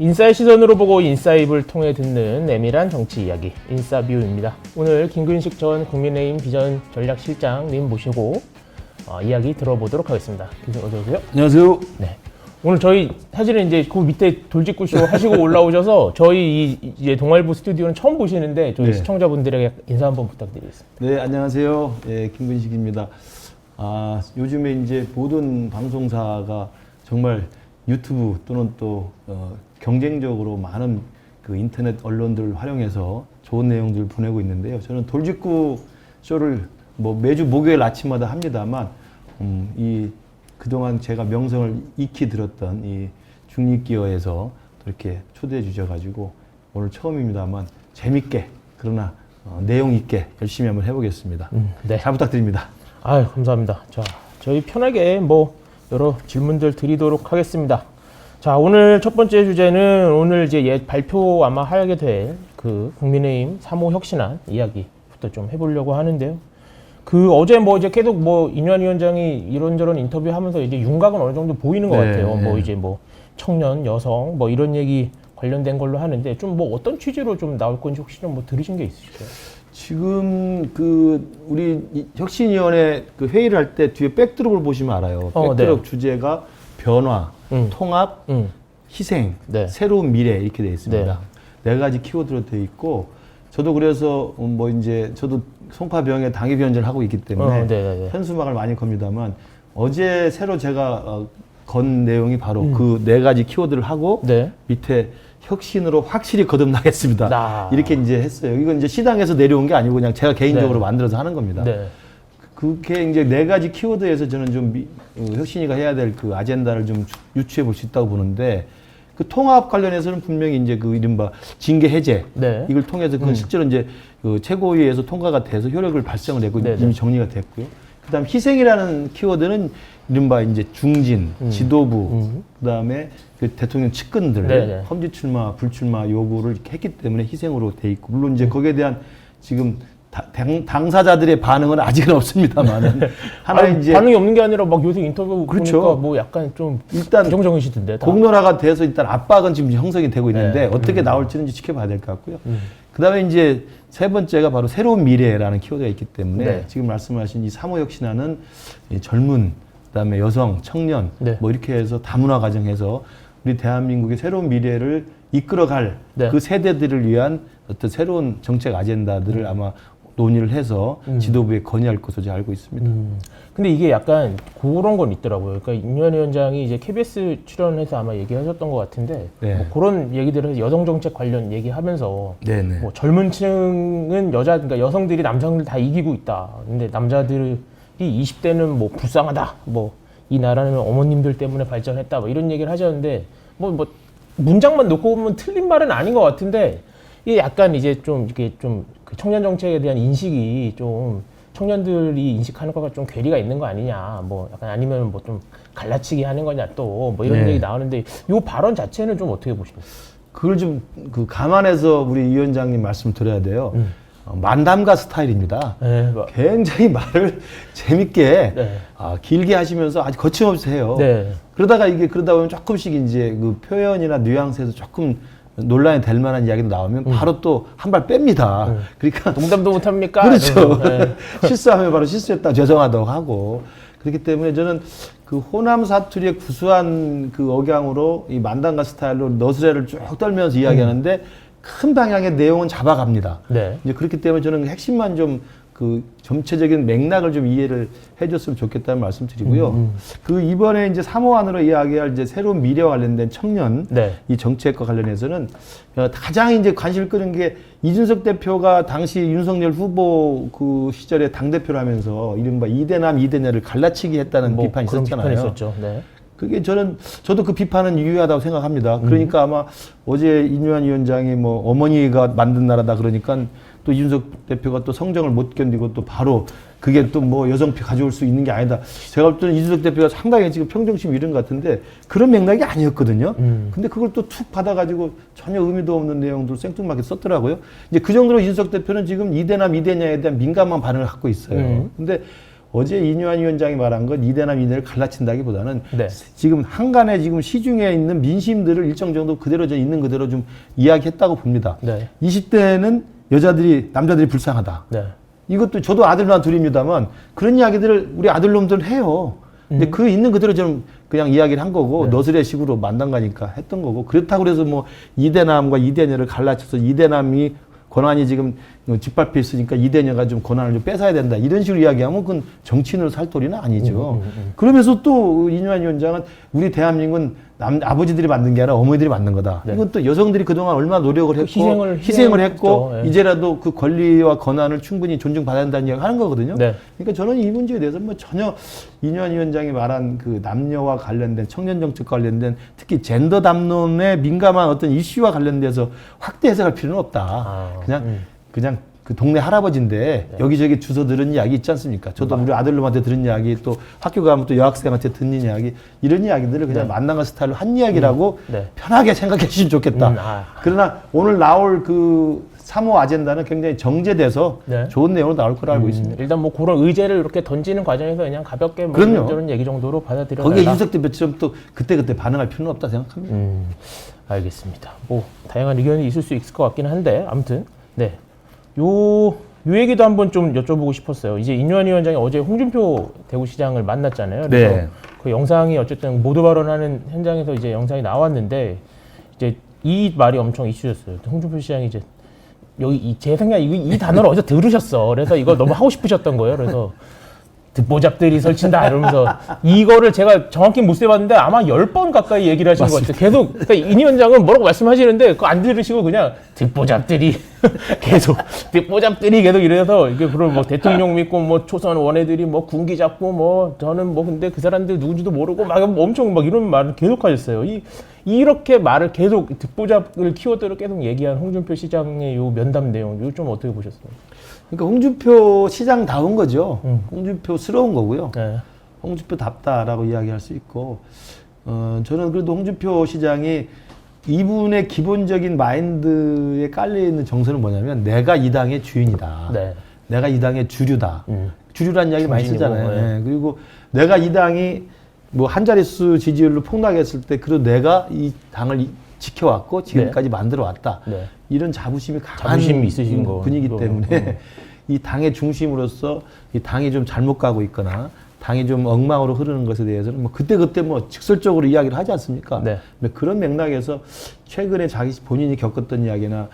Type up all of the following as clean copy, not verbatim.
인싸의 시선으로 보고 인싸입을 통해 듣는 내밀한 정치 이야기 인싸뷰입니다. 오늘 김근식 전 국민의힘 비전전략실장님 모시고 이야기 들어보도록 하겠습니다. 교수님 어서 오세요. 안녕하세요. 네. 오늘 저희 사실은 이제 그 밑에 돌직구쇼 하시고 올라오셔서 저희 이제 동아일보 스튜디오는 처음 보시는데 저희 네. 시청자분들에게 인사 한번 부탁드리겠습니다. 네, 안녕하세요. 네, 김근식입니다. 요즘에 이제 모든 방송사가 정말 유튜브 또는 또 경쟁적으로 많은 그 인터넷 언론들을 활용해서 좋은 내용들을 보내고 있는데요. 저는 돌직구 쇼를 뭐 매주 목요일 아침마다 합니다만 그동안 제가 명성을 익히 들었던 이 중립기어에서 이렇게 초대해 주셔가지고 오늘 처음입니다만 재밌게 그러나 내용 있게 열심히 한번 해보겠습니다. 네. 잘 부탁드립니다. 아유, 감사합니다. 자, 저희 편하게 여러 질문들 드리도록 하겠습니다. 자, 오늘 첫 번째 주제는 오늘 이제 발표 아마 하게 될 그 국민의힘 3호 혁신안 이야기부터 좀 해보려고 하는데요. 그 어제 이제 계속 인유한 위원장이 이런저런 인터뷰하면서 이제 윤곽은 어느 정도 보이는 것 같아요. 네. 이제 청년, 여성 이런 얘기 관련된 걸로 하는데 좀 어떤 취지로 좀 나올 건지 혹시 좀 들으신 게 있으실까요? 지금 우리 혁신위원회 회의를 할 때 뒤에 백드롭을 보시면 알아요. 백드롭 네. 주제가 변화, 통합, 희생, 네. 새로운 미래 이렇게 되어 있습니다. 네. 4가지 키워드로 되어 있고 저도 그래서 저도 송파병에 당협위원장을 하고 있기 때문에 현수막을 많이 겁니다만 어제 새로 제가 건 내용이 바로 그 4가지 키워드를 하고 밑에 혁신으로 확실히 거듭나겠습니다. 이렇게 이제 했어요. 이건 이제 시당에서 내려온 게 아니고 그냥 제가 개인적으로 만들어서 하는 겁니다. 그게 이제 4가지 키워드에서 저는 좀 혁신이가 해야 될 그 아젠다를 좀 유추해 볼 수 있다고 보는데 그 통합 관련해서는 분명히 이제 그 이른바 징계 해제 이걸 통해서 그 실제로 이제 그 최고위에서 통과가 돼서 효력을 발생을 했고 이미 정리가 됐고요. 그다음 희생이라는 키워드는 이른바 이제 중진, 지도부, 그다음에 그 대통령 측근들 험지 출마, 불출마 요구를 이렇게 했기 때문에 희생으로 돼 있고 물론 이제 거기에 대한 지금 당사자들의 반응은 아직은 없습니다만은 이제 반응이 없는 게 아니라 요새 인터뷰 그렇죠. 보니까 약간 좀 일단 부정적이시던데 공론화가 돼서 일단 압박은 지금 형성이 되고 있는데 어떻게 나올지는 지켜봐야 될 것 같고요. 그다음에 이제 세 번째가 바로 새로운 미래라는 키워드가 있기 때문에 지금 말씀하신 이 3호 혁신안은 젊은 그다음에 여성, 청년 이렇게 해서 다문화 가정에서 우리 대한민국의 새로운 미래를 이끌어갈 그 세대들을 위한 어떤 새로운 정책 아젠다들을 아마 논의를 해서 지도부에 건의할 것으로 제가 알고 있습니다. 근데 이게 약간 그런 건 있더라고요. 그러니까 인유한 위원장이 이제 KBS 출연해서 아마 얘기하셨던 것 같은데 그런 얘기들을 여성 정책 관련 얘기하면서 젊은 층은 그러니까 여성들이 남성들 다 이기고 있다. 근데 남자들이 20대는 불쌍하다. 이 나라는 어머님들 때문에 발전했다. 이런 얘기를 하셨는데 문장만 놓고 보면 틀린 말은 아닌 것 같은데 이게 약간 이제 이게 그 청년 정책에 대한 인식이 좀 청년들이 인식하는 거가 좀 괴리가 있는 거 아니냐, 약간 아니면 좀 갈라치기 하는 거냐 또 이런 얘기 나오는데 이 발언 자체는 좀 어떻게 보시겠어요? 그걸 좀 감안해서 우리 위원장님 말씀 드려야 돼요. 만담가 스타일입니다. 굉장히 말을 재밌게 길게 하시면서 아주 거침없이 해요. 그러다 보면 조금씩 이제 그 표현이나 뉘앙스에서 조금 논란이 될 만한 이야기도 나오면 바로 또 한 발 뺍니다. 그러니까 농담도 못 합니까? 그렇죠. 실수하면 바로 실수했다 죄송하다고 하고 그렇기 때문에 저는 그 호남 사투리의 구수한 그 억양으로 이 만담가 스타일로 너스레를 쭉 떨면서 이야기하는데 큰 방향의 내용은 잡아갑니다. 이제 그렇기 때문에 저는 핵심만 좀 그 전체적인 맥락을 좀 이해를 해줬으면 좋겠다는 말씀드리고요. 그 이번에 이제 3호안으로 이야기할 이제 새로운 미래와 관련된 청년 이 정책과 관련해서는 가장 이제 관심을 끄는 게 이준석 대표가 당시 윤석열 후보 그 시절에 당대표를 하면서 이른바 이대남 이대녀를 갈라치기 했다는 비판이 있었잖아요. 그게 저도 그 비판은 유효하다고 생각합니다. 그러니까 아마 어제 인유한 위원장이 어머니가 만든 나라다 그러니까 또 이준석 대표가 또 성정을 못 견디고 또 바로 그게 또 여성표 가져올 수 있는 게 아니다. 제가 볼 때는 이준석 대표가 상당히 지금 평정심 잃은 것 같은데 그런 맥락이 아니었거든요. 근데 그걸 또 툭 받아가지고 전혀 의미도 없는 내용들 생뚱맞게 썼더라고요. 이제 그 정도로 이준석 대표는 지금 이대남 이대녀에 대한 민감한 반응을 갖고 있어요. 근데 어제 이뇨한 위원장이 말한 건 이대남 이대를 갈라친다기보다는 네. 지금 한간에 지금 시중에 있는 민심들을 일정 정도 그대로 있는 그대로 좀 이야기했다고 봅니다. 네. 20대는 남자들이 불쌍하다. 네. 이것도 저도 아들만 둘입니다만 그런 이야기들을 우리 아들놈들은 해요. 근데 그 있는 그대로 좀 그냥 이야기를 한 거고 네. 너스레 식으로 만난 거니까 했던 거고 그렇다고 그래서 뭐 이대남과 이대녀를 갈라쳐서 이대남이 권한이 지금 짓밟혀 있으니까 이대녀가 좀 권한을 좀 뺏어야 된다 이런 식으로 이야기하면 그건 정치인으로 살 도리는 아니죠. 그러면서 또 이뇨한 위원장은 우리 대한민국은 아버지들이 만든 게 아니라 어머니들이 만든 거다. 네. 이건 또 여성들이 그동안 얼마나 노력을 했고 희생을 했고 했죠. 네. 이제라도 그 권리와 권한을 충분히 존중받아야 된다는 이야기를 하는 거거든요. 네. 그러니까 저는 이 문제에 대해서 뭐 전혀 이뇨한 위원장이 말한 그 남녀와 관련된 청년 정책 관련된 특히 젠더 담론에 민감한 어떤 이슈와 관련돼서 확대 해석할 필요는 없다. 그냥 그 동네 할아버지인데 네. 여기저기 주워 들은 이야기 있지 않습니까? 저도 우리 아들놈한테 들은 이야기 또 학교 가면 또 여학생한테 듣는 이야기 이런 이야기들을 그냥 만나는 스타일로 한 이야기라고 네. 편하게 생각해 주시면 좋겠다. 그러나 오늘 나올 그 3호 아젠다는 굉장히 정제돼서 네. 좋은 내용으로 나올 거라 알고 있습니다. 일단 뭐 그런 의제를 이렇게 던지는 과정에서 그냥 가볍게 뭐 그럼요. 이런 얘기 정도로 받아들여야 거기에 윤석 대표처럼 또 그때그때 반응할 필요는 없다 생각합니다. 알겠습니다. 뭐 다양한 의견이 있을 수 있을 것 같기는 한데 아무튼 네. 요 얘기도 한번 좀 여쭤보고 싶었어요. 이제 이뇨한 위원장이 어제 홍준표 대구시장을 만났잖아요. 그래서 네. 그 영상이 어쨌든 모두 발언하는 현장에서 이제 영상이 나왔는데 이제 이 말이 엄청 이슈였어요. 홍준표 시장이 이제 여기 제 생각에 이 단어를 어디서 들으셨어. 그래서 이거 너무 하고 싶으셨던 거예요. 그래서 듣보잡들이 설친다 이러면서 이거를 제가 정확히 못 세봤는데 아마 10번 가까이 얘기를 하신 것 같아요. 계속 그러니까 이 위원장은 뭐라고 말씀하시는데 그거 안 들으시고 그냥 듣보잡들이 계속 듣보잡들이 계속 이래서 이게 그걸 뭐 대통령 믿고 뭐 초선 원애들이 뭐 군기 잡고 뭐 저는 뭐 근데 그 사람들 누군지도 모르고 막 엄청 막 이런 말을 계속 하셨어요. 이렇게 말을 계속 듣보잡을 키워드로 계속 얘기한 홍준표 시장의 요 면담 내용 이거 좀 어떻게 보셨어요? 그러니까 홍준표 시장다운 거죠. 홍준표스러운 거고요. 네. 홍준표답다라고 이야기할 수 있고 저는 그래도 홍준표 시장이 이분의 기본적인 마인드에 깔려있는 정서는 뭐냐면 내가 이 당의 주인이다. 네. 내가 이 당의 주류다. 주류라는 이야기 많이 쓰잖아요. 네. 네. 그리고 내가 이 당이 뭐 한 자릿수 지지율로 폭락했을 때 그래도 내가 이 당을 지켜왔고 지금까지 만들어 왔다. 네. 이런 자부심이 강한 자부심이 있으신 분이기 때문에 이 당의 중심으로서 이 당이 좀 잘못 가고 있거나 당이 좀 엉망으로 흐르는 것에 대해서는 뭐 그때 뭐 직설적으로 이야기를 하지 않습니까? 네. 그런 맥락에서 최근에 본인이 겪었던 이야기나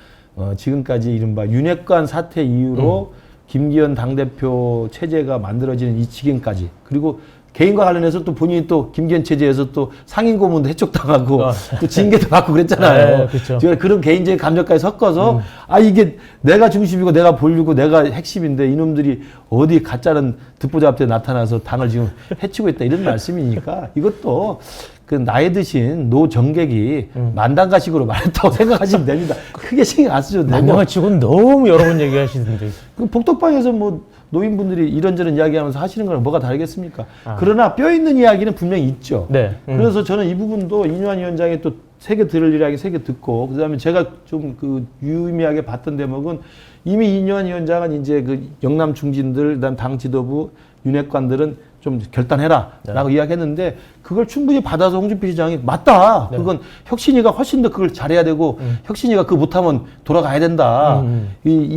지금까지 이른바 윤핵관 사태 이후로 김기현 당대표 체제가 만들어지는 이 지경까지 그리고 개인과 관련해서 또 본인이 또 김기현 체제에서 또 상임 고문도 해촉당하고 또 징계도 받고 그랬잖아요. 네, 그렇죠. 제가 그런 개인적인 감정까지 섞어서 이게 내가 중심이고 내가 본류고 내가 핵심인데 이놈들이 어디 가짜는 듣보잡들에 나타나서 당을 지금 해치고 있다 이런 말씀이니까 이것도 그 나이 드신 노 정객이 만당가식으로 말했다고 생각하시면 됩니다. 크게 신경 안 쓰셔도 되고. 만당가식은 너무 여러 번 얘기하시던데. 그 복덕방에서 뭐 노인분들이 이런저런 이야기하면서 하시는 거랑 뭐가 다르겠습니까? 그러나 뼈 있는 이야기는 분명히 있죠. 네. 그래서 저는 이 부분도 이뇨한 위원장이 또 세게 들을 이야기 세게 듣고 그다음에 제가 좀 그 유의미하게 봤던 대목은 이미 이뇨한 위원장은 이제 그 영남 중진들 그다음 당 지도부 윤핵관들은 좀 결단해라라고 이야기했는데 그걸 충분히 받아서 홍준표 시장이 맞다. 그건 혁신이가 훨씬 더 그걸 잘해야 되고 혁신이가 그거 못하면 돌아가야 된다.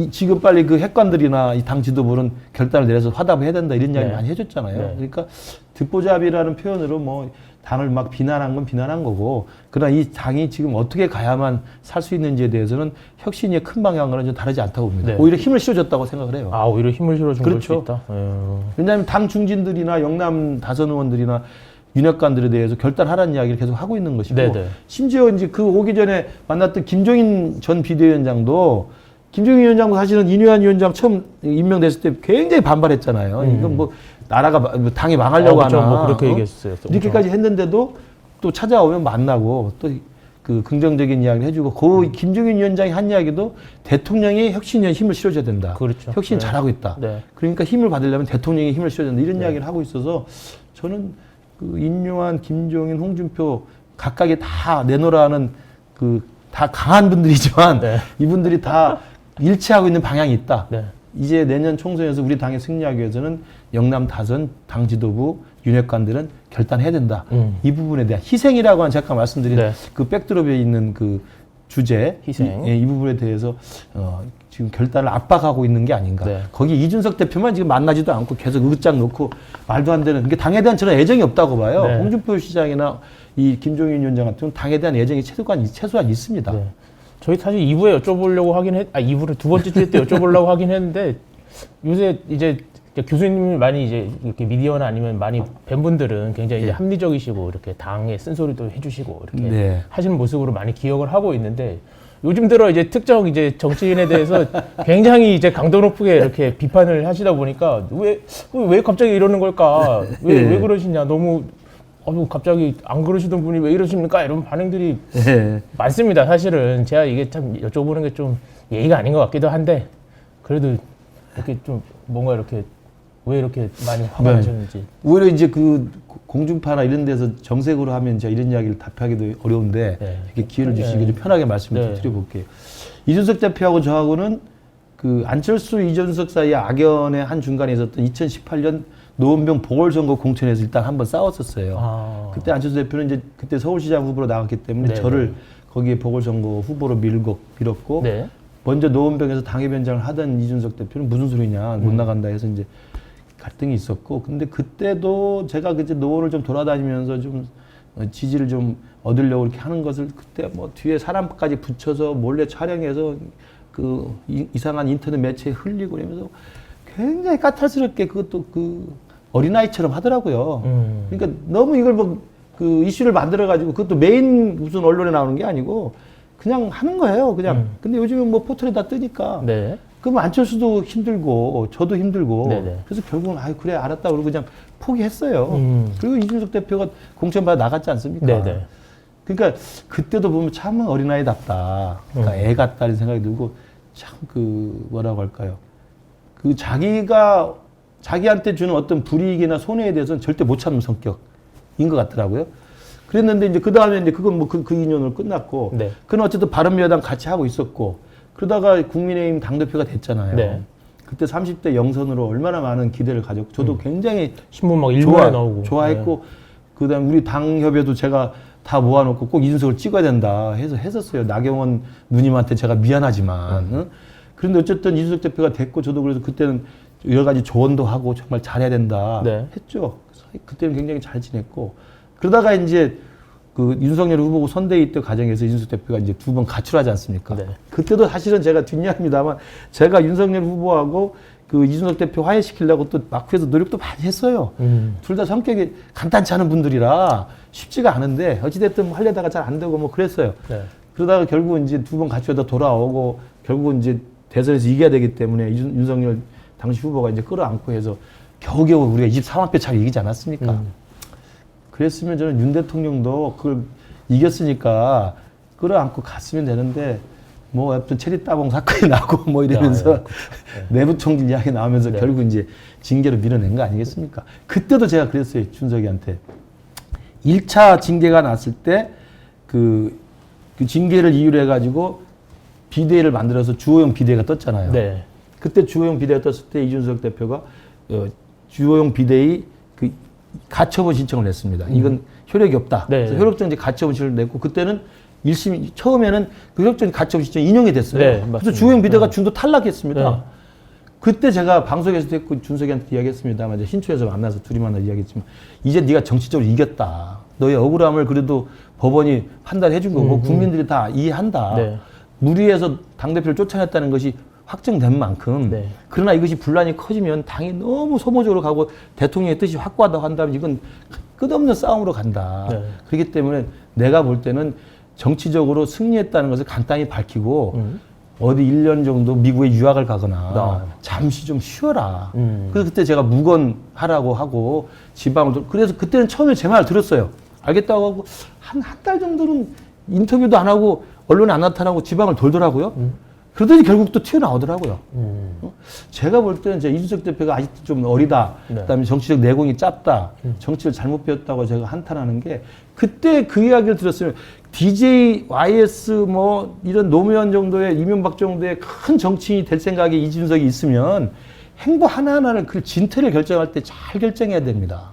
지금 빨리 그 핵관들이나 이 당 지도부는 결단을 내려서 화답해야 된다 이런 이야기 많이 해줬잖아요. 그러니까 듣보잡이라는 표현으로 뭐 당을 막 비난한 건 비난한 거고 그러나 이 당이 지금 어떻게 가야만 살 수 있는지에 대해서는 혁신의 큰 방향과는 좀 다르지 않다고 봅니다. 오히려 힘을 실어줬다고 생각을 해요. 오히려 힘을 실어준 걸 수 그렇죠. 있다. 왜냐하면 당 중진들이나 영남 다선 의원들이나 윤핵관들에 대해서 결단하라는 이야기를 계속 하고 있는 것이고 심지어 이제 그 오기 전에 만났던 김종인 전 비대위원장도 김종인 위원장도 사실은 이뇨한 위원장 처음 임명됐을 때 굉장히 반발했잖아요. 이건 뭐 나라가 당이 망하려고 하나 뭐 그렇게 얘기했어요. 이렇게까지 했는데도 또 찾아오면 만나고 또 그 긍정적인 이야기를 해주고 그 김종인 위원장이 한 이야기도 대통령이 혁신에 힘을 실어줘야 된다. 그렇죠. 혁신 잘하고 있다. 그러니까 힘을 받으려면 대통령이 힘을 실어야 된다. 이런 이야기를 하고 있어서 저는 그 인요한, 김종인, 홍준표 각각이 다 내놓으라는 그 다 강한 분들이지만 이분들이 다 일치하고 있는 방향이 있다. 이제 내년 총선에서 우리 당이 승리하기 위해서는 영남 다선 당 지도부 윤핵관들은 결단해야 된다. 이 부분에 대한 희생이라고 한 잠깐 말씀드린 네. 그 백드롭에 있는 그 주제 희생. 이 부분에 대해서 지금 결단을 압박하고 있는 게 아닌가. 네. 거기 이준석 대표만 지금 만나지도 않고 계속 의장 놓고 말도 안 되는. 그게 당에 대한 저는 애정이 없다고 봐요. 네. 홍준표 시장이나 이 김종인 위원장 같은 경우는 당에 대한 애정이 최소한 있습니다. 네. 저희 사실 2부에 여쭤보려고 하긴 2부를 두 번째 주에 때 여쭤보려고 하긴 했는데 요새 이제 교수님이 많이 이제 이렇게 미디어나 아니면 많이 뵌 분들은 굉장히 이제 합리적이시고 이렇게 당에 쓴소리도 해주시고 이렇게 하시는 모습으로 많이 기억을 하고 있는데 요즘 들어 이제 특정 이제 정치인에 대해서 굉장히 이제 강도 높게 이렇게 비판을 하시다 보니까 왜 갑자기 이러는 걸까? 왜 그러시냐? 너무 갑자기 안 그러시던 분이 왜 이러십니까? 이런 반응들이 많습니다. 사실은 제가 이게 참 여쭤보는 게 좀 예의가 아닌 것 같기도 한데 그래도 이렇게 좀 뭔가 이렇게 왜 이렇게 많이 화가 나셨는지. 오히려 이제 그 공중파나 이런 데서 정색으로 하면 제가 이런 이야기를 답하기도 어려운데 이렇게 기회를 주시기 좀 편하게 말씀을 좀 드려볼게요. 이준석 대표하고 저하고는 그 안철수 이준석 사이의 악연의 한 중간에 있었던 2018년 노원병 보궐선거 공천에서 일단 한번 싸웠었어요. 그때 안철수 대표는 이제 그때 서울시장 후보로 나갔기 때문에 저를 거기에 보궐선거 후보로 밀었고 먼저 노원병에서 당협위원장을 하던 이준석 대표는 무슨 소리냐 못 나간다 해서 이제 갈등이 있었고 근데 그때도 제가 그때 노원을 좀 돌아다니면서 좀 지지를 좀 얻으려고 이렇게 하는 것을 그때 뭐 뒤에 사람까지 붙여서 몰래 촬영해서 그 이상한 인터넷 매체에 흘리고 그러면서 굉장히 까탈스럽게 그것도 그 어린아이처럼 하더라고요. 그러니까 너무 이걸 뭐 그 이슈를 만들어가지고 그것도 메인 무슨 언론에 나오는 게 아니고 그냥 하는 거예요. 그냥. 근데 요즘은 뭐 포털에 다 뜨니까. 그럼 안철수도 힘들고 저도 힘들고 그래서 결국은 그래 알았다 그러고 그냥 포기했어요. 그리고 이준석 대표가 공천받아 나갔지 않습니까? 그러니까 그때도 보면 참 어린아이답다. 그러니까 애 같다는 생각이 들고 참 그 뭐라고 할까요? 그 자기한테 주는 어떤 불이익이나 손해에 대해서는 절대 못 참는 성격인 것 같더라고요. 그랬는데 이제 그 다음에 이제 그건 뭐 그 인연으로 끝났고, 그는 어쨌든 바른미래당 같이 하고 있었고, 그러다가 국민의힘 당대표가 됐잖아요. 그때 30대 영선으로 얼마나 많은 기대를 가졌고, 저도 굉장히 신문 막 일본에 나오고 좋아했고, 그다음 우리 당협에도 제가 다 모아놓고 꼭 이준석을 찍어야 된다 해서 했었어요. 나경원 누님한테 제가 미안하지만. 그런데 어쨌든 이준석 대표가 됐고, 저도 그래서 그때는 여러 가지 조언도 하고 정말 잘해야 된다 했죠. 그때는 굉장히 잘 지냈고, 그러다가 이제 그 윤석열 후보 선대위 때 과정에서 이준석 대표가 이제 2번 가출하지 않습니까? 그때도 사실은 제가 뒷이야기입니다만 제가 윤석열 후보하고 그 이준석 대표 화해시키려고 또 마크에서 노력도 많이 했어요. 둘 다 성격이 간단치 않은 분들이라 쉽지가 않은데 어찌됐든 하려다가 잘 안 되고 뭐 그랬어요. 그러다가 결국은 이제 2번 가출하다 돌아오고 결국은 이제 대선에서 이겨야 되기 때문에 윤석열 당시 후보가 이제 끌어안고 해서 겨우겨우 우리가 24만 표 차로 이기지 않았습니까? 그랬으면 저는 윤 대통령도 그걸 이겼으니까 끌어안고 갔으면 되는데 뭐 아무튼 체리 따봉 사건이 나고 뭐 이러면서 내부 총질 이야기 나오면서 결국 이제 징계로 밀어낸 거 아니겠습니까? 그때도 제가 그랬어요. 준석이한테. 1차 징계가 났을 때 그 징계를 이유로 해가지고 비대위를 만들어서 주호영 비대위가 떴잖아요. 그때 주호영 비대위가 떴을 때 이준석 대표가 주호영 비대위 그 가처분 신청을 냈습니다. 이건 효력이 없다. 그래서 효력정지 가처분 신청을 냈고 그때는 1심 처음에는 그 효력정지 가처분 신청 인용이 됐어요. 그래서 주호영 비대위가 중도 탈락했습니다. 그때 제가 방송에서도 했고 준석이한테 이야기했습니다만 이제 신촌에서 만나서 둘이 만나서 이야기했지만 이제 네가 정치적으로 이겼다. 너의 억울함을 그래도 법원이 판단해 준 거고 국민들이 다 이해한다. 무리해서 당대표를 쫓아냈다는 것이 확정된 만큼 그러나 이것이 분란이 커지면 당이 너무 소모적으로 가고 대통령의 뜻이 확고하다고 한다면 이건 끝없는 싸움으로 간다. 그렇기 때문에 내가 볼 때는 정치적으로 승리했다는 것을 간단히 밝히고 어디 1년 정도 미국에 유학을 가거나 잠시 좀 쉬어라. 그래서 그때 제가 묵언하라고 하고 지방을 그래서 그때는 처음에 제 말 들었어요. 알겠다고 하고 한 달 정도는 인터뷰도 안 하고 언론에 안 나타나고 지방을 돌더라고요. 그러더니 결국 또 튀어나오더라고요. 제가 볼 때는 이제 이준석 대표가 아직도 좀 어리다. 네. 그다음에 정치적 내공이 짧다. 정치를 잘못 배웠다고 제가 한탄하는 게 그때 그 이야기를 들었으면 DJ, YS 뭐 이런 노무현 정도의 이명박 정도의 큰 정치인이 될 생각에 이준석이 있으면 행보 하나하나를 그 진퇴를 결정할 때 잘 결정해야 됩니다.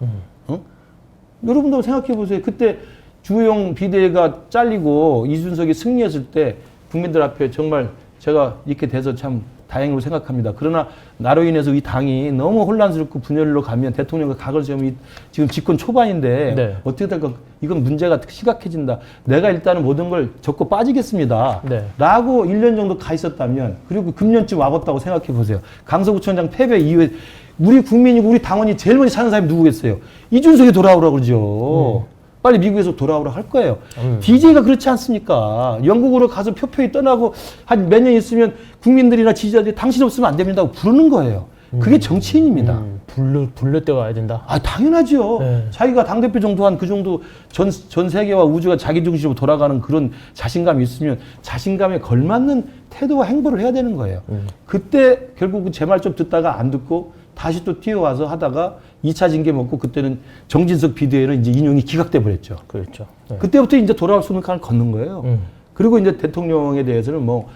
여러분도 생각해 보세요. 그때 주호영 비대위가 잘리고 이준석이 승리했을 때 국민들 앞에 정말 제가 이렇게 돼서 참 다행으로 생각합니다. 그러나 나로 인해서 이 당이 너무 혼란스럽고 분열로 가면 대통령과 각을 세우면 지금 집권 초반인데 네. 어떻게 될까? 이건 문제가 심각해진다. 내가 일단은 모든 걸 접고 빠지겠습니다. 네. 라고 1년 정도 가 있었다면 그리고 금년쯤 와봤다고 생각해 보세요. 강서구청장 패배 이후에 우리 국민이고 우리 당원이 제일 먼저 찾는 사람이 누구겠어요? 이준석이 돌아오라고 그러죠. 빨리 미국에서 돌아오라 할 거예요. DJ가 그렇지 않습니까? 영국으로 가서 표표히 떠나고 한 몇 년 있으면 국민들이나 지지자들이 당신 없으면 안 됩니다고 부르는 거예요. 그게 정치인입니다. 불릴 때가 와야 된다. 아, 당연하죠. 네. 자기가 당대표 정도 한 그 정도 전 세계와 우주가 자기 중심으로 돌아가는 그런 자신감이 있으면 자신감에 걸맞는 태도와 행보를 해야 되는 거예요. 그때 결국 제 말 좀 듣다가 안 듣고 다시 또 뛰어와서 하다가 2차 징계 먹고 그때는 정진석 비대위는 이제 인용이 기각돼 버렸죠. 그렇죠. 네. 그때부터 이제 돌아올 수 있는 칸을 걷는 거예요. 그리고 이제 대통령에 대해서는 뭐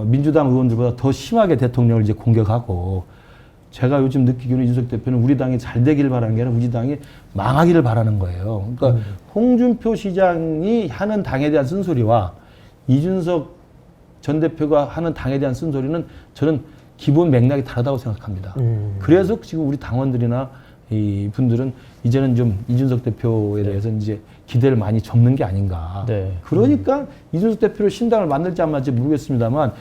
민주당 의원들보다 더 심하게 대통령을 이제 공격하고 제가 요즘 느끼기로는 이준석 대표는 우리 당이 잘 되기를 바라는 게 아니라 우리 당이 망하기를 바라는 거예요. 그러니까 홍준표 시장이 하는 당에 대한 쓴소리와 이준석 전 대표가 하는 당에 대한 쓴소리는 저는 기본 맥락이 다르다고 생각합니다. 그래서 지금 우리 당원들이나 이 분들은 이제는 좀 이준석 대표에 대해서 이제 기대를 많이 접는 게 아닌가. 네. 그러니까 이준석 대표를 신당을 만들지 안 만들지 모르겠습니다만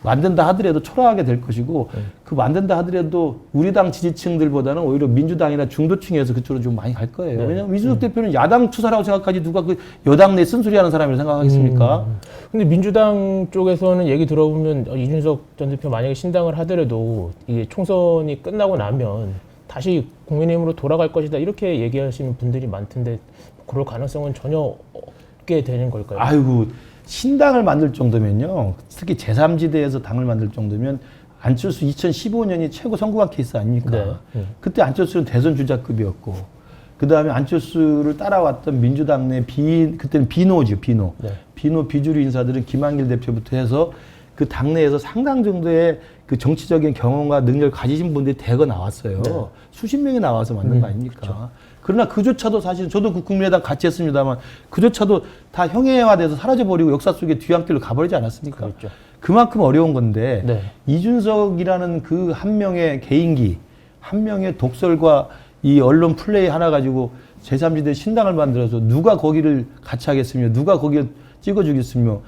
만든다 하더라도 초라하게 될 것이고 그 만든다 하더라도 우리 당 지지층들보다는 오히려 민주당이나 중도층에서 그쪽으로 좀 많이 갈 거예요. 네. 왜냐하면 이준석 대표는 야당 투사라고 생각하지 누가 그 여당 내 쓴소리하는 사람이라고 생각하겠습니까? 근데 민주당 쪽에서는 얘기 들어보면 이준석 전 대표 만약에 신당을 하더라도 이게 총선이 끝나고 나면 다시 국민의힘으로 돌아갈 것이다 이렇게 얘기하시는 분들이 많던데 그럴 가능성은 전혀 없게 되는 걸까요? 아이고 신당을 만들 정도면요. 특히 제3지대에서 당을 만들 정도면 안철수 2015년이 최고 성공한 케이스 아닙니까? 네. 그때 안철수는 대선 주자급이었고 그 다음에 안철수를 따라왔던 민주당 내 그때는 비노죠, 비노. 네. 비노 비주류 인사들은 김한길 대표부터 해서 그 당내에서 상당 정도의 그 정치적인 경험과 능력을 가지신 분들이 대거 나왔어요. 네. 수십 명이 나와서 만든 거 아닙니까? 그렇죠. 그러나 그조차도 사실 저도 그 국민의당 같이 했습니다만 그조차도 다 형해화돼서 사라져버리고 역사 속에 뒤안길로 가버리지 않았습니까? 그렇죠. 그만큼 어려운 건데 네. 이준석이라는 그 한 명의 개인기, 한 명의 독설과 이 언론 플레이 하나 가지고 제3지대 신당을 만들어서 누가 거기를 같이 하겠으며 누가 거기를 찍어주겠으며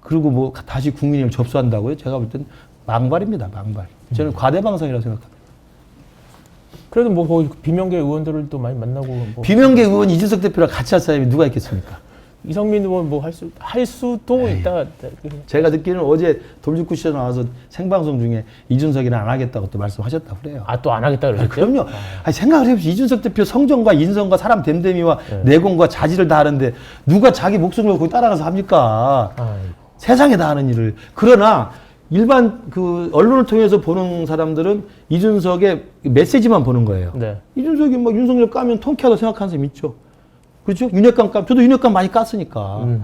그리고 뭐 다시 국민을 접수한다고요? 제가 볼 때는 망발입니다. 망발. 저는 과대망상이라고 생각합니다. 그래도 뭐 거기 비명계 의원들을 또 많이 만나고 뭐 비명계 의원 이준석 대표랑 같이 할 사람이 누가 있겠습니까? 이성민 의원 뭐 할 수도 있다. 제가 듣기로는 어제 돌직구쇼 나와서 생방송 중에 이준석이랑 안 하겠다고 또 말씀하셨다고 그래요. 아 또 안 하겠다 그러셨죠? 그럼요. 아니, 생각을 해보세요. 이준석 대표 성정과 인성과 사람 됨됨이와 내공과 자질을 다 하는데 누가 자기 목숨을 거기 따라가서 합니까? 세상에 다 하는 일을. 그러나 일반 그 언론을 통해서 보는 사람들은 이준석의 메시지만 보는 거예요. 네. 이준석이 막 윤석열 까면 통쾌하다고 생각하는 사람 있죠. 그렇죠? 윤핵관 까면 저도 윤핵관 많이 깠으니까.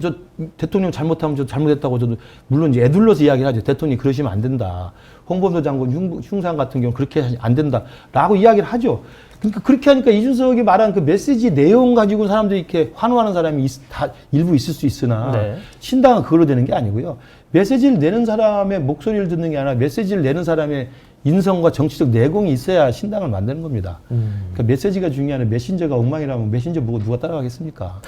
저 대통령 잘못하면 저 잘못했다고 저도 물론 이제 애둘러서 이야기를 하죠. 대통령이 그러시면 안 된다. 홍범도 장군 흉상 같은 경우 그렇게 안 된다라고 이야기를 하죠. 그러니까 그렇게 하니까 이준석이 말한 그 메시지 내용 가지고 사람들이 이렇게 환호하는 사람이 다 일부 있을 수 있으나 네. 신당은 그걸로 되는 게 아니고요. 메시지를 내는 사람의 목소리를 듣는 게 아니라 메시지를 내는 사람의 인성과 정치적 내공이 있어야 신당을 만드는 겁니다. 그러니까 메시지가 중요한 메신저가 엉망이라면 메신저 보고 누가 따라가겠습니까?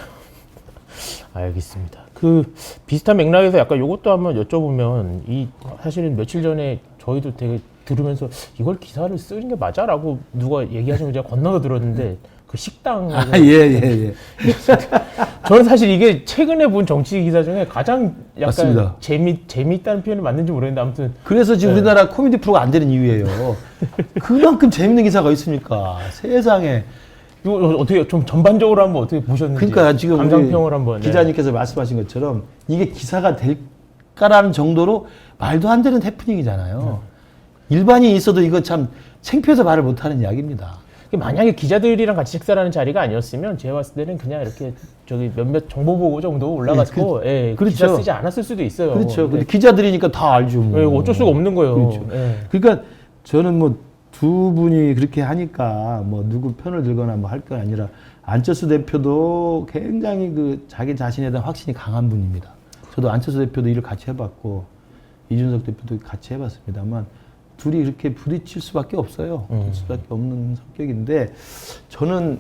알겠습니다. 그 비슷한 맥락에서 약간 이것도 한번 여쭤보면 이 사실은 며칠 전에 저희도 되게 들으면서 이걸 기사를 쓰는 게 맞아라고 누가 얘기하시면 제가 건너서 들었는데 그 식당 예. 저는 사실 이게 최근에 본 정치 기사 중에 가장 약간 맞습니다. 재미있다는 표현이 맞는지 모르겠는데 아무튼 그래서 지금 우리나라 코미디 프로가 안 되는 이유예요. 그만큼 재밌는 기사가 있습니까? 세상에. 이거 어떻게 좀 전반적으로 한번 어떻게 보셨는지 그러니까 지금 감상평을 한번 기자님께서 말씀하신 것처럼 이게 기사가 될 않을까라는 정도로 말도 안 되는 해프닝이잖아요. 일반인이 있어도 이거 참 창피해서 말을 못하는 이야기입니다. 만약에 기자들이랑 같이 식사를 하는 자리가 아니었으면 제가 봤을 때는 그냥 이렇게 저기 몇몇 정보 보고 정도 올라가서 그렇죠. 기사 쓰지 않았을 수도 있어요. 그렇죠. 근데 기자들이니까 다 알죠. 뭐. 어쩔 수가 없는 거예요. 그렇죠. 그러니까 저는 뭐 두 분이 그렇게 하니까 뭐 누구 편을 들거나 뭐 할 건 아니라 안철수 대표도 굉장히 그 자기 자신에 대한 확신이 강한 분입니다. 저도 안철수 대표도 일을 같이 해봤고 이준석 대표도 같이 해봤습니다만 둘이 이렇게 부딪힐 수밖에 없어요. 부딪힐 수밖에 없는 성격인데 저는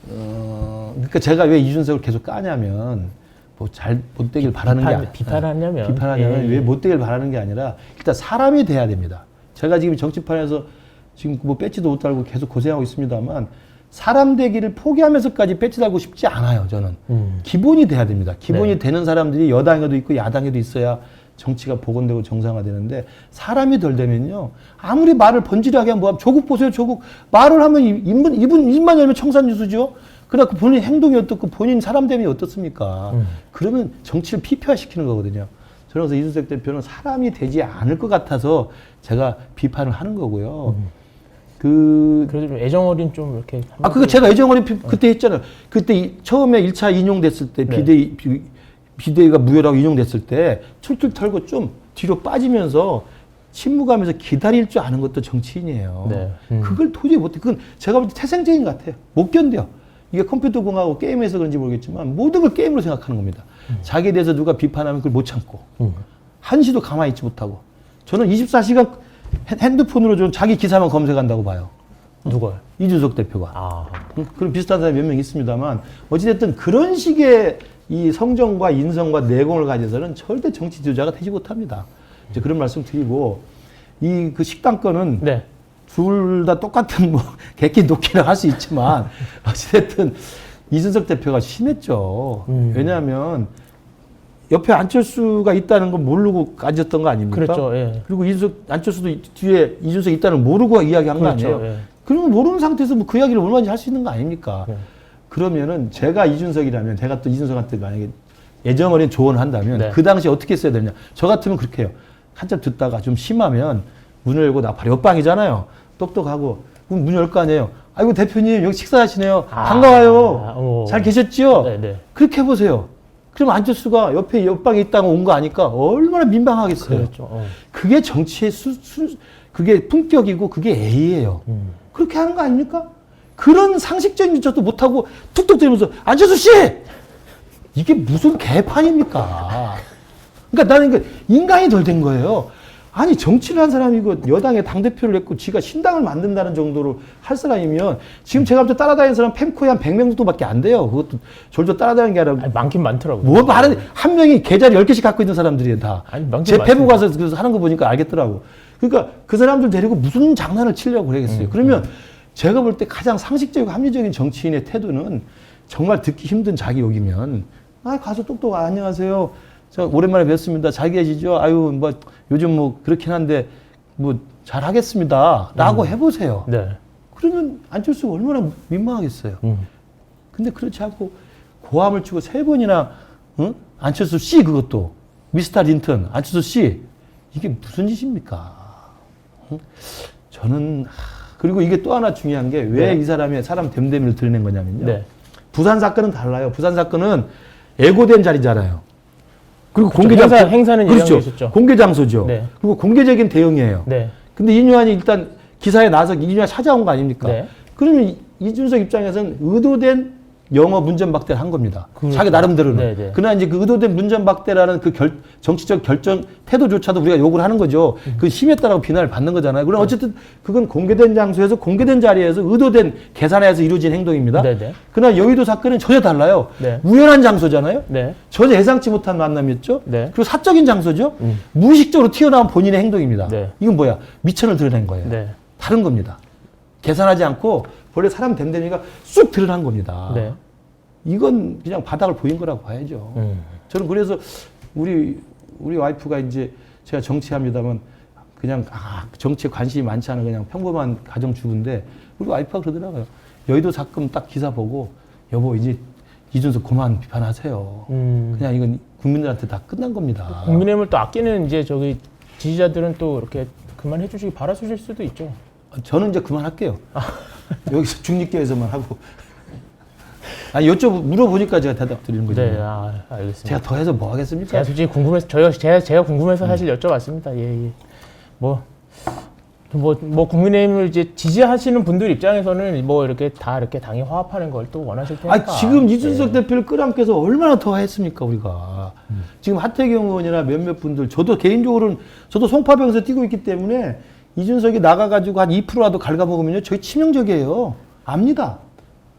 그러니까 제가 왜 이준석을 계속 까냐면 뭐 잘 못되길 바라는 게 아니라 비판하냐면 왜 못되길 바라는 게 아니라 일단 사람이 돼야 됩니다. 제가 지금 정치판에서 지금 뭐 배지도 못 달고 계속 고생하고 있습니다만 사람 되기를 포기하면서까지 배지 달고 싶지 않아요. 저는 기본이 돼야 됩니다. 기본이 되는 사람들이 여당에도 있고 야당에도 있어야 정치가 복원되고 정상화되는데 사람이 덜 되면요 아무리 말을 번지르하게 하면 뭐 조국 보세요 조국 말을 하면 입만 열면 청산유수죠. 그러나 그 본인 행동이 어떻고 본인 사람됨이 어떻습니까? 그러면 정치를 피폐화시키는 거거든요. 저는 그래서 이준석 대표는 사람이 되지 않을 것 같아서 제가 비판을 하는 거고요. 그래도 좀 애정 어린 좀 이렇게. 그거 제가 애정 어린 그때 했잖아요. 그때 처음에 1차 인용됐을 때 비대위가 무효라고 인용됐을 때 툴툴 털고 좀 뒤로 빠지면서 침묵하면서 기다릴 줄 아는 것도 정치인이에요. 그걸 도저히 못해. 그건 제가 볼 때 태생적인 것 같아요. 못 견뎌요. 이게 컴퓨터 공학하고 게임에서 그런지 모르겠지만 모든 걸 게임으로 생각하는 겁니다. 자기에 대해서 누가 비판하면 그걸 못 참고 한시도 가만히 있지 못하고 저는 24시간 핸드폰으로 좀 자기 기사만 검색한다고 봐요. 누가요? 이준석 대표가. 그런 비슷한 사람이 몇 명 있습니다만 어찌됐든 그런 식의 이 성정과 인성과 내공을 가져서는 절대 정치 지도자가 되지 못합니다. 이제 그런 말씀 드리고 이 그 식당 건은 둘 다 똑같은 뭐 객기 놓기를 할 수 있지만 어찌됐든 이준석 대표가 심했죠. 왜냐하면 옆에 안철수가 있다는 걸 모르고 가졌던 거 아닙니까? 그렇죠. 예. 그리고 안철수도 뒤에 이준석 있다는 걸 모르고 이야기한 거 아니에요? 예. 그러면 모르는 상태에서 뭐 그 이야기를 얼마든지 할 수 있는 거 아닙니까? 그러면은 제가 이준석이라면 제가 또 이준석한테 만약에 애정 어린 조언을 한다면 그 당시에 어떻게 했어야 되냐? 저 같으면 그렇게 해요. 한참 듣다가 좀 심하면 문을 열고 나 바로 옆방이잖아요. 똑똑하고 그럼 문 열 거 아니에요. 아이고 대표님 여기 식사하시네요. 반가워요. 잘 계셨죠? 그렇게 해보세요. 그럼 안철수가 옆에 옆방에 있다가 온 거 아니까 얼마나 민망하겠어요. 그렇죠. 그게 정치의 그게 품격이고 그게 A예요. 그렇게 하는 거 아닙니까? 그런 상식적인 조차도 못하고 툭툭 대면서 안철수 씨! 이게 무슨 개판입니까? 그러니까 나는 인간이 덜 된 거예요. 아니 정치를 한 사람이고 여당의 당대표를 했고 지가 신당을 만든다는 정도로 할 사람이면 지금 제가 볼 때 따라다니는 사람 펜코에 한 100명 정도밖에 안 돼요. 그것도 졸졸 따라다니는 게 아니라 많긴 많더라고요. 뭐 말은 한 명이 계좌를 10개씩 갖고 있는 사람들이에요 다. 제 페북 가서 그래서 하는 거 보니까 알겠더라고. 그러니까 그 사람들 데리고 무슨 장난을 치려고 그러겠어요. 그러면 제가 볼 때 가장 상식적이고 합리적인 정치인의 태도는 정말 듣기 힘든 자기 욕이면 가서 똑똑 안녕하세요. 저 오랜만에 뵙습니다. 잘 계시죠? 아유 뭐 요즘 뭐 그렇긴 한데 뭐 잘하겠습니다. 라고 해보세요. 그러면 안철수가 얼마나 민망하겠어요. 근데 그렇지 않고 고함을 치고 3번이나 안철수 씨 그것도 미스터 린턴 안철수 씨 이게 무슨 짓입니까? 저는 그리고 이게 또 하나 중요한 게 왜 이 사람이 사람 됨됨이를 드러낸 거냐면요. 부산 사건은 달라요. 부산 사건은 예고된 자리잖아요. 그리고 공개 행사는 그렇죠. 있었죠. 공개 장소죠. 그리고 공개적인 대응이에요. 근데 이뉴환이 일단 기사에 나서 이뉴환 찾아온 거 아닙니까? 그러면 이준석 입장에서는 의도된 영어 문전박대를 한 겁니다. 자기 나름대로는. 그러나 이제 그 의도된 문전박대라는 그 정치적 결정 태도조차도 우리가 욕을 하는 거죠. 그 심했다라고 비난을 받는 거잖아요. 그럼 어쨌든 그건 공개된 장소에서 공개된 자리에서 의도된 계산해서 이루어진 행동입니다. 그러나 여의도 사건은 전혀 달라요. 우연한 장소잖아요. 전혀 예상치 못한 만남이었죠. 그리고 사적인 장소죠. 무의식적으로 튀어나온 본인의 행동입니다. 이건 뭐야? 미천을 드러낸 거예요. 다른 겁니다. 계산하지 않고 원래 사람 됨됨이가 쑥 드러난 겁니다. 이건 그냥 바닥을 보인 거라고 봐야죠. 저는 그래서 우리 와이프가 이제 제가 정치합니다만 그냥 정치에 관심이 많지 않은 그냥 평범한 가정주부인데 우리 와이프가 그러더라고요. 여의도 사건 딱 기사 보고 여보 이제 이준석 그만 비판하세요. 그냥 이건 국민들한테 다 끝난 겁니다. 국민의힘을 또 아끼는 이제 저기 지지자들은 또 이렇게 그만해 주시기 바라실 수도 있죠. 저는 이제 그만할게요. 여기서 중립계에서만 하고. 아니 물어보니까 제가 대답 드리는 거죠. 네, 알겠습니다. 제가 더 해서 뭐 하겠습니까? 제가 솔직히 궁금해서 제가 궁금해서 사실 여쭤봤습니다. 예. 뭐 국민의힘을 이제 지지하시는 분들 입장에서는 뭐 이렇게 당이 화합하는 걸 또 원하실 테니까. 지금 이준석 대표를 끌어안고서 얼마나 더 했습니까, 우리가. 지금 하태경 의원이나 몇몇 분들, 저도 개인적으로는, 저도 송파병에서 뛰고 있기 때문에 이준석이 나가가지고 한 2%라도 갉아먹으면요, 저희 치명적이에요. 압니다.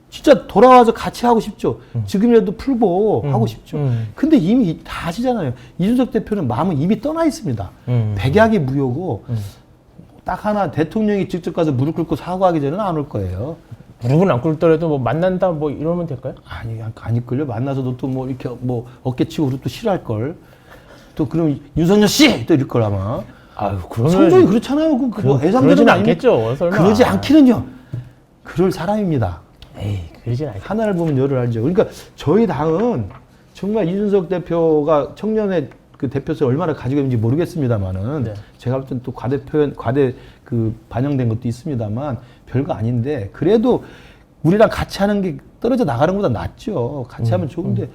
진짜 돌아와서 같이 하고 싶죠. 지금이라도 풀고 하고 싶죠. 근데 이미 다 아시잖아요. 이준석 대표는 마음은 이미 떠나 있습니다. 백약이 무효고, 딱 하나 대통령이 직접 가서 무릎 꿇고 사과하기 전에는 안 올 거예요. 무릎은 안 꿇더라도 뭐 만난다 뭐 이러면 될까요? 안 이끌려. 만나서도 또 뭐 이렇게 뭐 어깨 치고 그러고 또 싫어할 걸. 또 그럼 윤석열 씨! 또 이럴 걸 아마. 그러면 성종이 그렇잖아요. 그러진 않겠죠. 설마. 그러지 않기는요. 그럴 사람입니다. 에이, 그러진 않겠죠. 하나를 보면 열을 알죠. 그러니까 저희 당은 정말 이준석 대표가 청년의 그 대표성을 얼마나 가지고 있는지 모르겠습니다만은 네. 제가 볼 때는 또 과대 그 반영된 것도 있습니다만 별거 아닌데 그래도 우리랑 같이 하는 게 떨어져 나가는 것보다 낫죠. 같이 하면 좋은데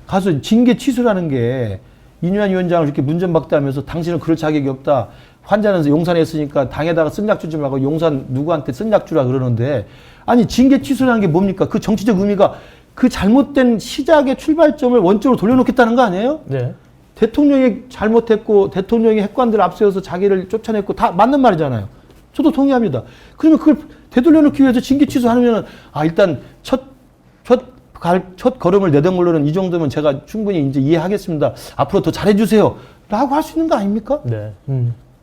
가서 징계 취소라는 게 이뇨한 위원장을 이렇게 문전박대하면서 당신은 그럴 자격이 없다. 환자는 용산에 있으니까 당에다가 쓴약 주지 말고 용산 누구한테 쓴약 주라 그러는데 아니 징계 취소라는 게 뭡니까? 그 정치적 의미가 그 잘못된 시작의 출발점을 원점으로 돌려놓겠다는 거 아니에요? 네. 대통령이 잘못했고 대통령이 핵관들 앞세워서 자기를 쫓아냈고 다 맞는 말이잖아요. 저도 동의합니다. 그러면 그걸 되돌려놓기 위해서 징계 취소하면 일단 첫 걸음을 내던 걸로는 이 정도면 제가 충분히 이제 이해하겠습니다. 앞으로 더 잘해주세요. 라고 할 수 있는 거 아닙니까? 네.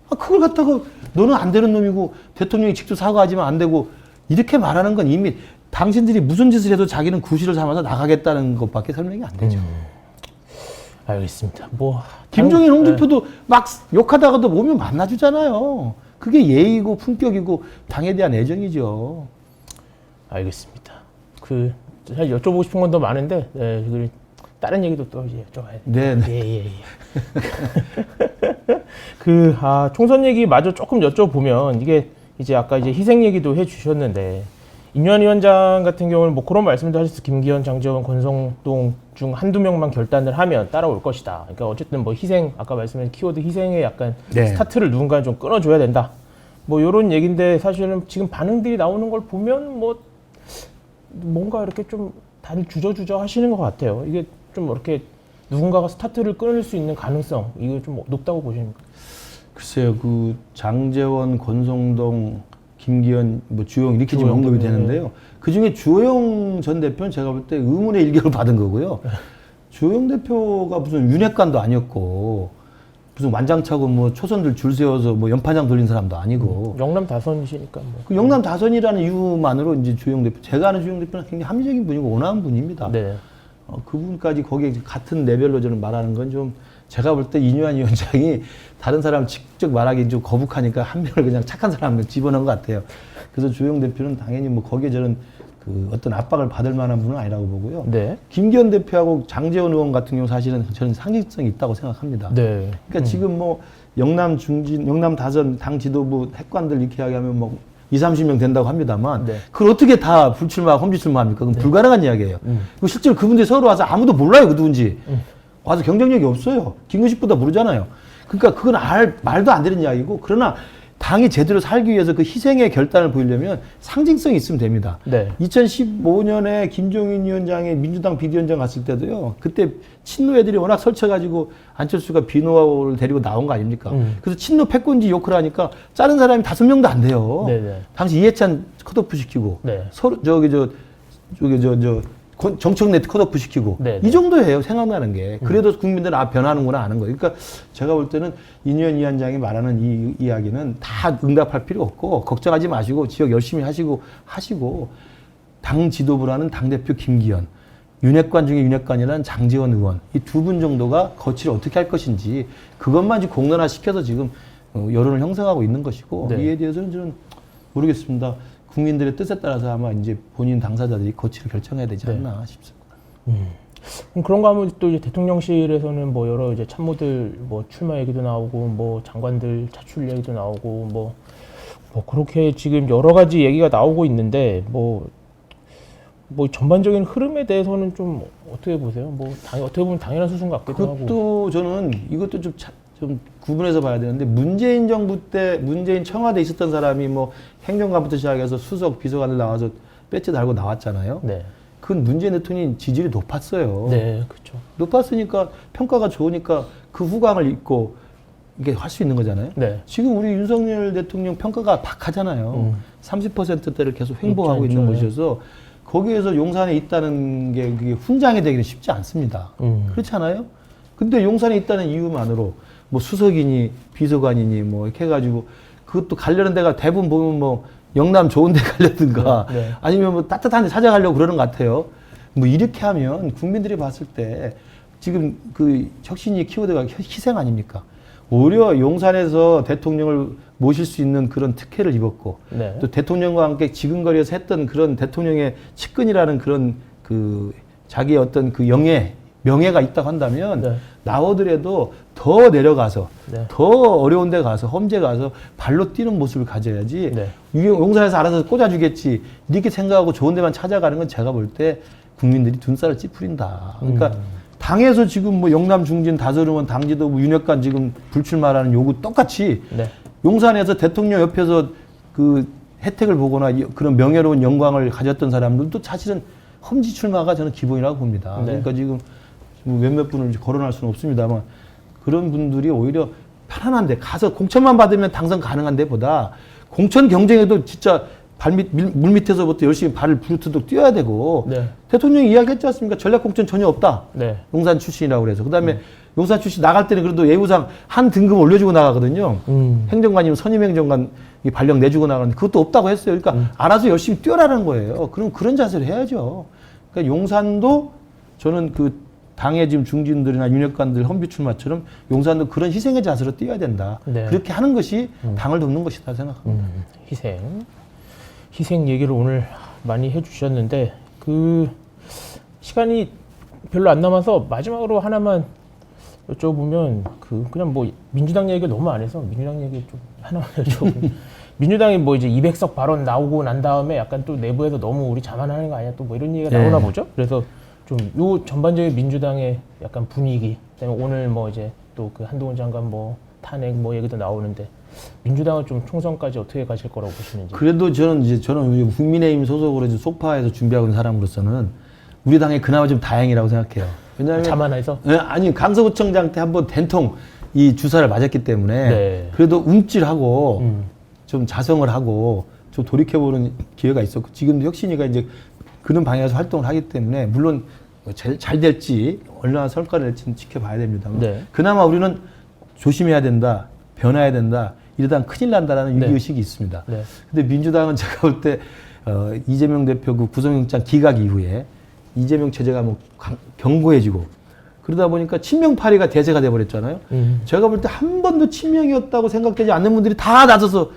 그걸 갖다가 너는 안 되는 놈이고 대통령이 직접 사과하지만 안 되고 이렇게 말하는 건 이미 당신들이 무슨 짓을 해도 자기는 구실을 삼아서 나가겠다는 것밖에 설명이 안 되죠. 알겠습니다. 김종인 홍준표도 막 욕하다가도 오면 만나주잖아요. 그게 예의고 품격이고 당에 대한 애정이죠. 알겠습니다. 사실 여쭤보고 싶은 건 더 많은데 다른 얘기도 또 이제 여쭤봐야 돼요. 네. 예. 총선 얘기 마저 조금 여쭤보면 이게 이제 아까 이제 희생 얘기도 해주셨는데 이뇨한 위원장 같은 경우는 뭐 그런 말씀도 하셨어요. 김기현, 장제원, 권성동 중 한두 명만 결단을 하면 따라올 것이다. 그러니까 어쨌든 뭐 희생, 아까 말씀하신 키워드 희생에 약간 스타트를 누군가 좀 끊어줘야 된다. 뭐 이런 얘기인데 사실은 지금 반응들이 나오는 걸 보면 뭐 뭔가 이렇게 좀 다들 주저주저 하시는 것 같아요. 이게 좀 이렇게 누군가가 스타트를 끊을 수 있는 가능성, 이거 좀 높다고 보십니까? 글쎄요, 장제원, 권성동, 김기현, 주호영 이렇게 지금 언급이 되는데요. 그 중에 주호영 전 대표는 제가 볼 때 의문의 일격을 받은 거고요. 주호영 대표가 무슨 윤핵관도 아니었고, 무슨 완장차고 초선들 줄 세워서 연판장 돌린 사람도 아니고. 영남 다선이시니까 그 영남 다선이라는 이유만으로 이제 주호영 대표, 제가 아는 주호영 대표는 굉장히 합리적인 분이고 온화한 분입니다. 네. 그분까지 거기에 같은 레벨로 저는 말하는 건 좀 제가 볼 때 이뇨한 위원장이 다른 사람 직접 말하기 좀 거북하니까 한 명을 그냥 착한 사람을 집어넣은 것 같아요. 그래서 주호영 대표는 당연히 거기에 저는 어떤 압박을 받을 만한 분은 아니라고 보고요. 네. 김기현 대표하고 장제원 의원 같은 경우 사실은 저는 상징성이 있다고 생각합니다. 네. 그러니까 지금 영남 중진, 영남 다선 당 지도부 핵관들 이렇게 이야기하면 20-30명 된다고 합니다만 그걸 어떻게 다 불출마, 험지출마합니까? 그건 불가능한 이야기예요. 그리고 실제로 그분들이 서로 와서 아무도 몰라요, 그 누군지. 와서 경쟁력이 없어요. 김근식보다 모르잖아요. 그러니까 그건 말도 안 되는 이야기고 그러나 당이 제대로 살기 위해서 그 희생의 결단을 보이려면 상징성이 있으면 됩니다. 네. 2015년에 김종인 위원장이 민주당 비대위원장 갔을 때도요. 그때 친노 애들이 워낙 설쳐가지고 안철수가 비노를 데리고 나온 거 아닙니까? 그래서 친노 패권지 욕을 하니까 자른 사람이 5명도 안 돼요. 네네. 당시 이해찬 컷오프 시키고 서로 정청래 컷오프 시키고 이 정도예요. 생각나는 게. 그래도 국민들은 변하는구나 아는 거예요. 그러니까 제가 볼 때는 이뇨한 위원장이 말하는 이 이야기는 다 응답할 필요 없고 걱정하지 마시고 지역 열심히 하시고 당 지도부라는 당대표 김기현, 윤핵관 중에 윤핵관이라는 장제원 의원 이 두 분 정도가 거취를 어떻게 할 것인지 그것만 지금 공론화시켜서 지금 여론을 형성하고 있는 것이고 이에 대해서는 저는 모르겠습니다. 국민들의 뜻에 따라서 아마 이제 본인 당사자들이 거취를 결정해야 되지 않나 싶습니다. 그럼 그런가 하면 또 이제 대통령실에서는 뭐 여러 이제 참모들 뭐 출마 얘기도 나오고 뭐 장관들 차출 얘기도 나오고 뭐 그렇게 지금 여러 가지 얘기가 나오고 있는데 뭐 전반적인 흐름에 대해서는 좀 어떻게 보세요? 어떻게 보면 당연한 수순 같기도 하고. 그것도 저는 이것도 좀 구분해서 봐야 되는데 문재인 정부 때 문재인 청와대에 있었던 사람이 뭐 행정관부터 시작해서 수석 비서관들 나와서 배지 달고 나왔잖아요. 네. 그건 문재인 대통령 지지율이 높았어요. 네, 그렇죠. 높았으니까 평가가 좋으니까 그 후광을 입고 이게 할 수 있는 거잖아요. 네. 지금 우리 윤석열 대통령 평가가 박하잖아요. 30%대를 계속 횡보하고 있는 것이어서 거기에서 용산에 있다는 게 그게 훈장이 되기는 쉽지 않습니다. 그렇지 않아요? 근데 용산에 있다는 이유만으로 뭐 수석이니 비서관이니 뭐 이렇게 해가지고 그것도 가려는 데가 대부분 보면 뭐 영남 좋은 데 가려든가 네. 아니면 뭐 따뜻한 데 찾아가려고 그러는 것 같아요. 뭐 이렇게 하면 국민들이 봤을 때 지금 그 혁신이 키워드가 희생 아닙니까? 오히려 용산에서 대통령을 모실 수 있는 그런 특혜를 입었고 네. 또 대통령과 함께 지근거리에서 했던 그런 대통령의 측근이라는 그런 그 자기의 어떤 그 명예가 있다고 한다면 네. 나오더라도 더 내려가서 네. 더 어려운 데 가서 험지에 가서 발로 뛰는 모습을 가져야지 네. 용산에서 알아서 꽂아주겠지 이렇게 생각하고 좋은 데만 찾아가는 건 제가 볼 때 국민들이 눈살을 찌푸린다. 그러니까 당에서 지금 뭐 영남 중진 다스르면 당지도 뭐 윤핵관 지금 불출마라는 요구 똑같이 네. 용산에서 대통령 옆에서 그 혜택을 보거나 그런 명예로운 영광을 가졌던 사람들도 사실은 험지 출마가 저는 기본이라고 봅니다. 네. 그러니까 지금 뭐 몇몇 분을 거론할 수는 없습니다만 그런 분들이 오히려 편안한데 가서 공천만 받으면 당선 가능한 데보다 공천 경쟁에도 진짜 물 밑에서부터 열심히 발을 부르트도 뛰어야 되고 네. 대통령이 이야기했지 않습니까? 전략공천 전혀 없다. 네. 용산 출신이라고 그래서 그다음에 용산 출신 나갈 때는 그래도 예우상 한 등급 올려주고 나가거든요. 행정관이면 선임행정관 발령 내주고 나가는데 그것도 없다고 했어요. 그러니까 알아서 열심히 뛰어라는 거예요. 그럼 그런 자세를 해야죠. 그러니까 용산도 저는 그 당의 지금 중진들이나 윤핵관들 험비 출마처럼 용산도 그런 희생의 자세로 뛰어야 된다. 네. 그렇게 하는 것이 당을 돕는 것이다 생각합니다. 희생 얘기를 오늘 많이 해주셨는데 그 시간이 별로 안 남아서 마지막으로 하나만 여쭤보면 그냥 뭐 민주당 얘기를 너무 안 해서 민주당 얘기 좀 하나만 여쭤보면 민주당이 뭐 이제 200석 발언 나오고 난 다음에 약간 또 내부에서 너무 우리 자만하는 거 아니야 또 뭐 이런 얘기가 나오나 보죠. 그래서 좀 요 전반적인 민주당의 약간 분위기 그다음에 오늘 뭐 이제 또 그 한동훈 장관 뭐 탄핵 뭐 얘기도 나오는데 민주당은 좀 총선까지 어떻게 가실 거라고 보시는지. 그래도 저는 국민의힘 소속으로 속파에서 준비하고 있는 사람으로서는 우리 당에 그나마 좀 다행이라고 생각해요. 왜냐하면 자만해서? 아니 강서구청장 때 한번 된통 이 주사를 맞았기 때문에 네. 그래도 움찔하고 좀 자성을 하고 좀 돌이켜보는 기회가 있었고 지금도 혁신이가 이제 그런 방향에서 활동을 하기 때문에 물론 잘 될지 얼마나 성과를 낼지는 지켜봐야 됩니다. 네. 그나마 우리는 조심해야 된다, 변해야 된다. 이러다 큰일 난다라는 위기의식이 있습니다. 네. 근데 민주당은 제가 볼 때 이재명 대표 그 구속영장 기각 이후에 이재명 체제가 뭐 견고해지고 그러다 보니까 친명파리가 대세가 돼버렸잖아요. 제가 볼 때 한 번도 친명이었다고 생각되지 않는 분들이 다 나서서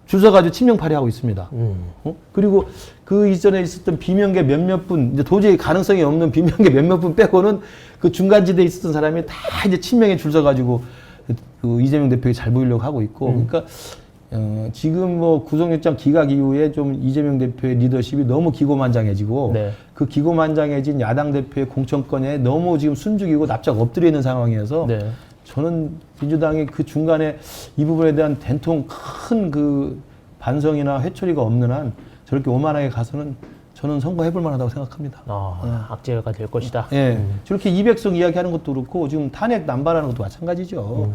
줄 서가지고 친명파리 하고 있습니다. 그리고 그 이전에 있었던 비명계 몇몇 분, 이제 도저히 가능성이 없는 비명계 몇몇 분 빼고는 그 중간지대에 있었던 사람이 다 이제 친명에 줄 서가지고 그 이재명 대표에게 잘 보이려고 하고 있고, 그러니까 지금 뭐 구속영장 기각 이후에 좀 이재명 대표의 리더십이 너무 기고만장해지고, 네. 그 기고만장해진 야당 대표의 공천권에 너무 지금 숨죽이고 납작 엎드려 있는 상황이어서 네. 저는 민주당이 그 중간에 이 부분에 대한 된통 큰 그 반성이나 회초리가 없는 한 저렇게 오만하게 가서는 저는 선거해볼 만하다고 생각합니다. 악재가 될 것이다. 예. 저렇게 200석 이야기하는 것도 그렇고 지금 탄핵 남발하는 것도 마찬가지죠.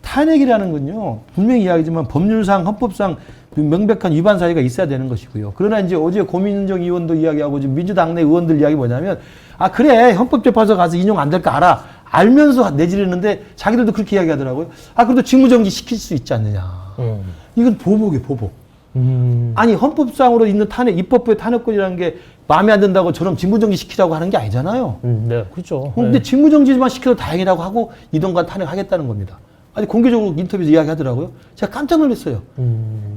탄핵이라는 건요, 분명히 이야기지만 법률상, 헌법상 명백한 위반 사유가 있어야 되는 것이고요. 그러나 이제 어제 고민정 의원도 이야기하고 지금 민주당 내 의원들 이야기 뭐냐면, 아, 그래. 헌법재판소 가서 인용 안 될 거 알아. 알면서 내지르는데 자기들도 그렇게 이야기하더라고요. 아, 그래도 직무정지 시킬 수 있지 않느냐. 이건 보복이에요, 보복. 아니, 헌법상으로 있는 탄핵, 입법부의 탄핵권이라는 게 마음에 안 든다고 저럼 직무정지 시키라고 하는 게 아니잖아요. 네, 그렇죠. 근데 직무정지만 시켜도 다행이라고 하고 이동관 탄핵하겠다는 겁니다. 아니, 공개적으로 인터뷰에서 이야기하더라고요. 제가 깜짝 놀랐어요.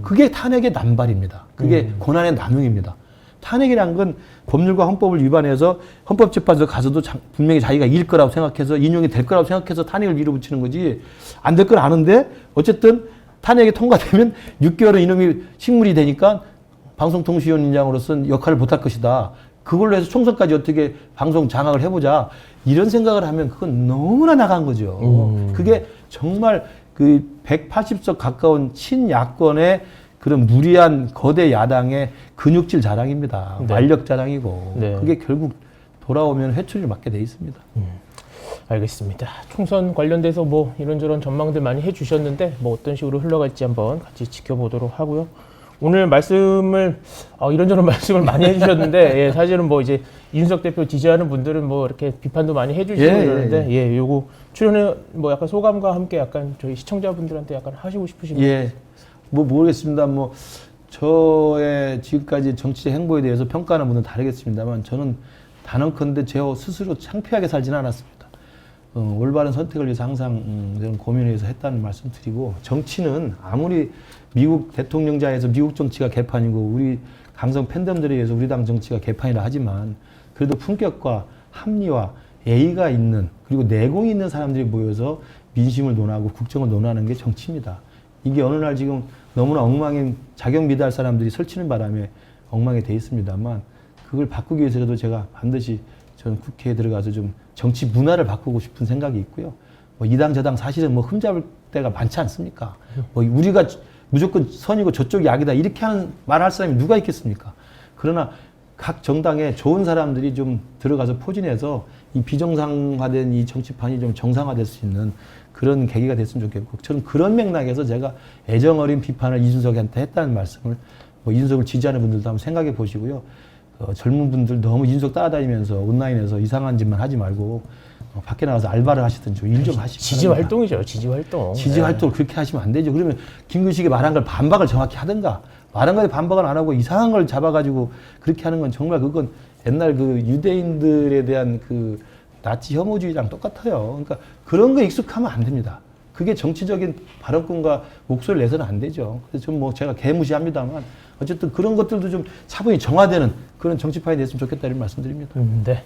그게 탄핵의 남발입니다. 그게 권한의 남용입니다. 탄핵이란 건 법률과 헌법을 위반해서 헌법재판소 가서도 분명히 자기가 이길 거라고 생각해서 인용이 될 거라고 생각해서 탄핵을 밀어붙이는 거지 안 될 건 아는데 어쨌든 탄핵이 통과되면 6개월은 이놈이 식물이 되니까 방송통신위원장으로서는 역할을 못할 것이다. 그걸로 해서 총선까지 어떻게 방송 장악을 해보자. 이런 생각을 하면 그건 너무나 나간 거죠. 그게 정말 그 180석 가까운 친야권의 그런 무리한 거대 야당의 근육질 자랑입니다. 네. 완력 자랑이고. 네. 그게 결국 돌아오면 회초리를 맞게 돼 있습니다. 알겠습니다. 총선 관련돼서 뭐 이런저런 전망들 많이 해주셨는데 뭐 어떤 식으로 흘러갈지 한번 같이 지켜보도록 하고요. 오늘 말씀을 이런저런 말씀을 많이 해주셨는데 예, 사실은 뭐 이제 이준석 대표 지지하는 분들은 뭐 이렇게 비판도 많이 해주시고 그러는데 예, 요거 출연해 뭐 약간 소감과 함께 약간 저희 시청자분들한테 약간 하시고 싶으신 거. 예, 뭐 모르겠습니다. 뭐 저의 지금까지 정치적 행보에 대해서 평가하는 분은 다르겠습니다만 저는 단언컨대 제 스스로 창피하게 살지는 않았습니다. 올바른 선택을 위해서 항상 저는 고민해서 했다는 말씀 드리고 정치는 아무리 미국 대통령자에서 미국 정치가 개판이고 우리 강성 팬덤들에 의해서 우리 당 정치가 개판이라 하지만 그래도 품격과 합리와 예의가 있는 그리고 내공이 있는 사람들이 모여서 민심을 논하고 국정을 논하는 게 정치입니다. 이게 어느 날 지금 너무나 엉망인 자격 미달 사람들이 설치는 바람에 엉망이 돼 있습니다만 그걸 바꾸기 위해서라도 제가 반드시 저는 국회에 들어가서 좀 정치 문화를 바꾸고 싶은 생각이 있고요. 뭐 이 당 저 당 사실은 뭐 흠잡을 때가 많지 않습니까? 뭐 우리가 무조건 선이고 저쪽이 악이다 이렇게 하는 말할 사람이 누가 있겠습니까? 그러나 각 정당에 좋은 사람들이 좀 들어가서 포진해서 이 비정상화된 이 정치판이 좀 정상화될 수 있는 그런 계기가 됐으면 좋겠고 저는 그런 맥락에서 제가 애정 어린 비판을 이준석한테 했다는 말씀을 뭐 이준석을 지지하는 분들도 한번 생각해 보시고요. 젊은 분들 너무 이준석 따라다니면서 온라인에서 이상한 짓만 하지 말고 밖에 나가서 알바를 하시든지 일 좀 하시고 지지 활동이죠. 지지 활동. 지지 활동을 그렇게 하시면 안 되죠. 그러면 김근식이 말한 걸 반박을 정확히 하든가 말한 거에 반박을 안 하고 이상한 걸 잡아가지고 그렇게 하는 건 정말 그건 옛날 그 유대인들에 대한 그 나치 혐오주의랑 똑같아요. 그러니까 그런 거 익숙하면 안 됩니다. 그게 정치적인 발언권과 목소리를 내서는 안 되죠. 그래서 좀 뭐 제가 개무시합니다만 어쨌든 그런 것들도 좀 차분히 정화되는 그런 정치판이 됐으면 좋겠다 이런 말씀드립니다. 네.